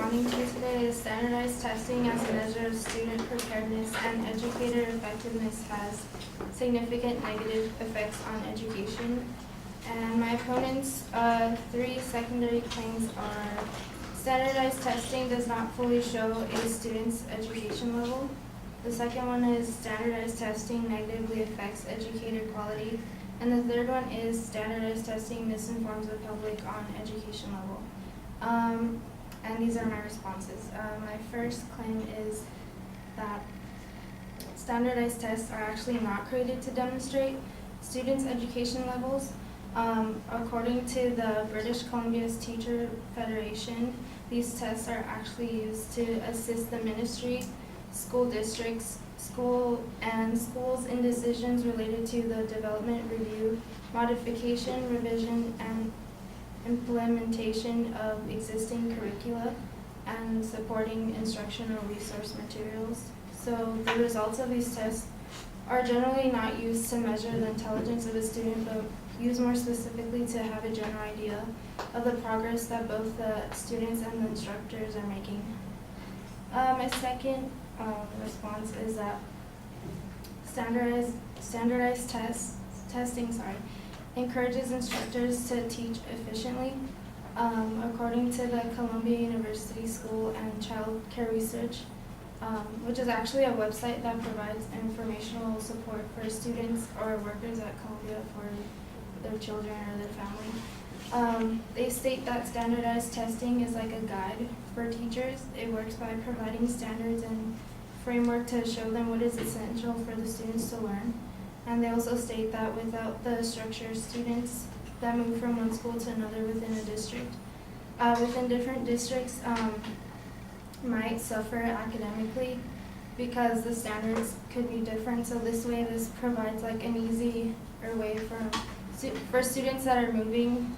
responding to today is standardized testing as a measure of student preparedness and educator effectiveness has significant negative effects on education. And my opponent's three secondary claims are: standardized testing does not fully show a student's education level. The second one is standardized testing negatively affects educator quality. And the third one is standardized testing misinforms the public on education level. And these are my responses. My first claim is that standardized tests are actually not created to demonstrate students' education levels. According to the British Columbia's Teacher Federation, these tests are actually used to assist the ministry, school districts, schools in decisions related to the development, review, modification, revision, and implementation of existing curricula and supporting instructional resource materials. So the results of these tests are generally not used to measure the intelligence of a student, but used more specifically to have a general idea of the progress that both the students and the instructors are making. My second response is that standardized testing encourages instructors to teach efficiently. According to the Columbia University School and Child Care Research, which is actually a website that provides informational support for students or workers at Columbia for their children or their family. They state that standardized testing is like a guide for teachers. It works by providing standards and framework to show them what is essential for the students to learn. And they also state that without the structure, students that move from one school to another within a district, within different districts, might suffer academically because the standards could be different. So this provides like an easier way for students that are moving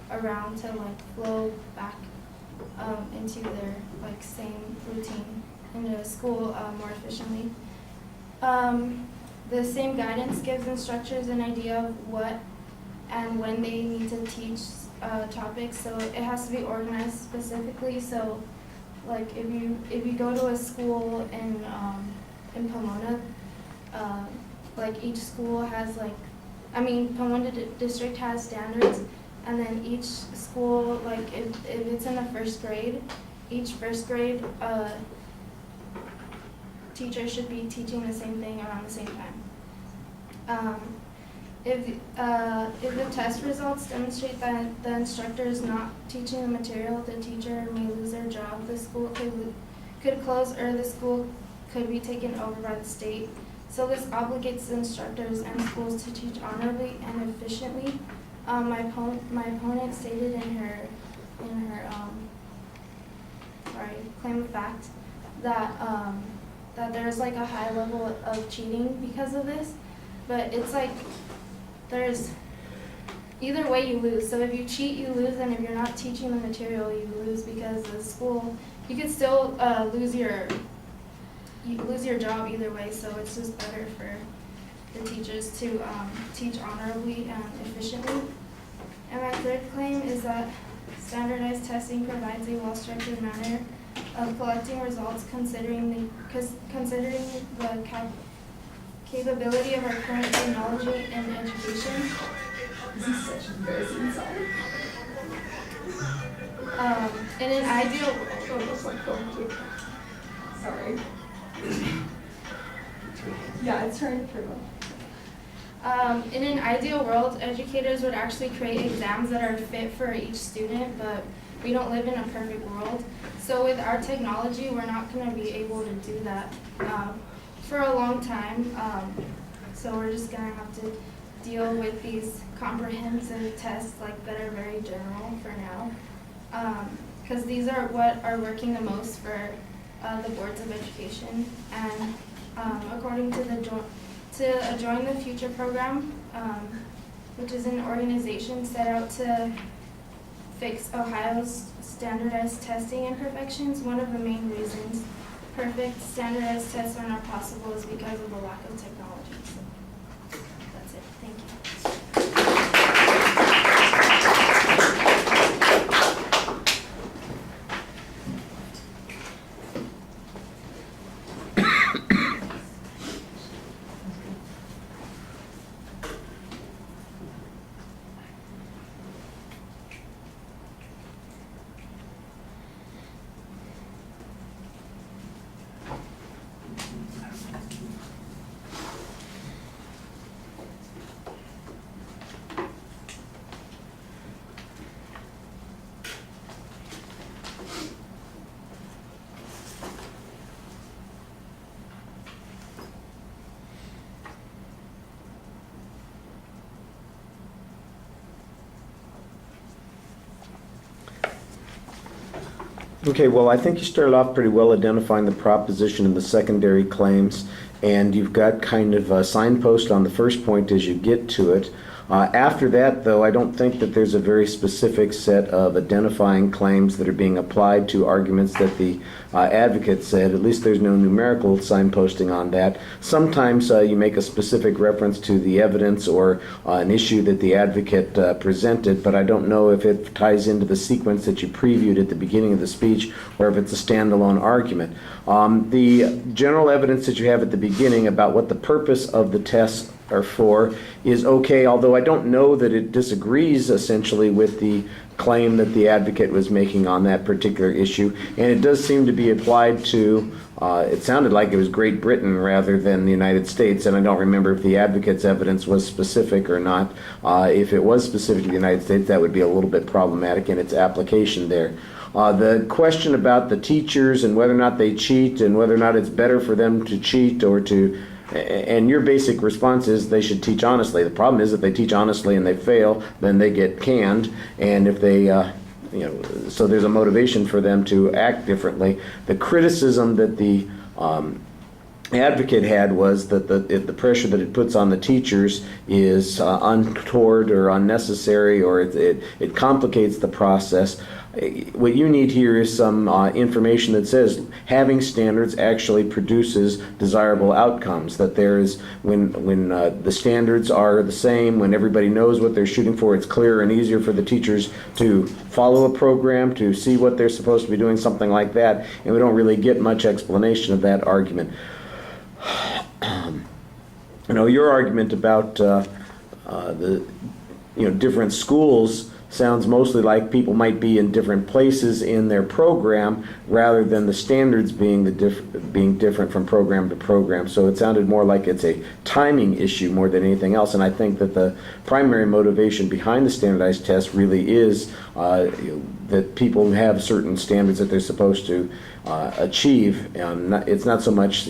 around to like flow back into their like same routine in the school more efficiently. The same guidance gives instructors an idea of what and when they need to teach topics, so it has to be organized specifically. So like if you go to a school in Pomona, like each school has Pomona district has standards, and then each school, like if it's in the first grade, each first grade teacher should be teaching the same thing around the same time. If the test results demonstrate that the instructor is not teaching the material, the teacher may lose their job, the school could close, or the school could be taken over by the state. So this obligates the instructors and schools to teach honorably and efficiently. My opponent stated in her claim of fact that that there's like a high level of cheating because of this, but it's like there's either way you lose. So if you cheat, you lose, and if you're not teaching the material, you lose, because the school, you could still lose your job either way. So it's just better for the teachers to teach honorably and efficiently. And my third claim is that standardized testing provides a well-structured manner of collecting results, considering the capability of our current technology and education. This is such an embarrassing song. In an ideal Sorry. Yeah, it's turned through. In an ideal world, educators would actually create exams that are fit for each student, but we don't live in a perfect world. So with our technology, we're not going to be able to do that for a long time. So we're just going to have to deal with these comprehensive tests that are very general for now, because these are what are working the most for the boards of education. And according to a Join the Future program, which is an organization set out to fix Ohio's standardized testing imperfections, one of the main reasons perfect standardized tests are not possible is because of the lack of technology. So that's it. Thank you. Okay, well, I think you started off pretty well identifying the proposition and the secondary claims, and you've got kind of a signpost on the first point as you get to it. After that, though, I don't think that there's a very specific set of identifying claims that are being applied to arguments that the advocate said. At least there's no numerical signposting on that. Sometimes you make a specific reference to the evidence or an issue that the advocate presented, but I don't know if it ties into the sequence that you previewed at the beginning of the speech or if it's a standalone argument. The general evidence that you have at the beginning about what the purpose of the tests are for is okay, although I don't know that it disagrees essentially with the claim that the advocate was making on that particular issue. And it does seem to be applied to, it sounded like it was Great Britain rather than the United States, and I don't remember if the advocate's evidence was specific or not. If it was specific to the United States, that would be a little bit problematic in its application there. The question about the teachers and whether or not they cheat and whether or not it's better for them to cheat or to, and your basic response is they should teach honestly. The problem is if they teach honestly and they fail, then they get canned, and if they, so there's a motivation for them to act differently. The criticism that the advocate had was that the pressure that it puts on the teachers is untoward or unnecessary, or it complicates the process. What you need here is some information that says having standards actually produces desirable outcomes, that there is, when the standards are the same, when everybody knows what they're shooting for, it's clearer and easier for the teachers to follow a program, to see what they're supposed to be doing, something like that, and we don't really get much explanation of that argument. Your argument about the different schools sounds mostly like people might be in different places in their program rather than the standards being being different from program to program. So it sounded more like it's a timing issue more than anything else. And I think that the primary motivation behind the standardized test really is that people have certain standards that they're supposed to achieve. It's not so much,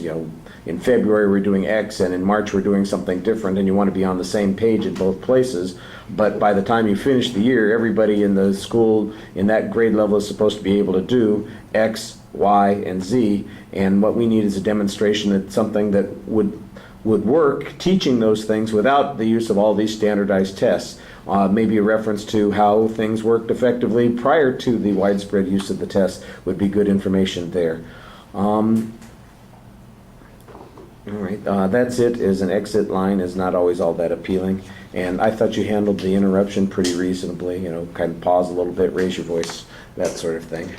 in February we're doing X and in March we're doing something different, and you want to be on the same page at both places. But by the time you finish the year, everybody in the school in that grade level is supposed to be able to do X, Y, and Z. And what we need is a demonstration that something that would work, teaching those things without the use of all these standardized tests. Maybe a reference to how things worked effectively prior to the widespread use of the test would be good information there. All right, that's it. As an exit line is not always all that appealing. And I thought you handled the interruption pretty reasonably, kind of pause a little bit, raise your voice, that sort of thing.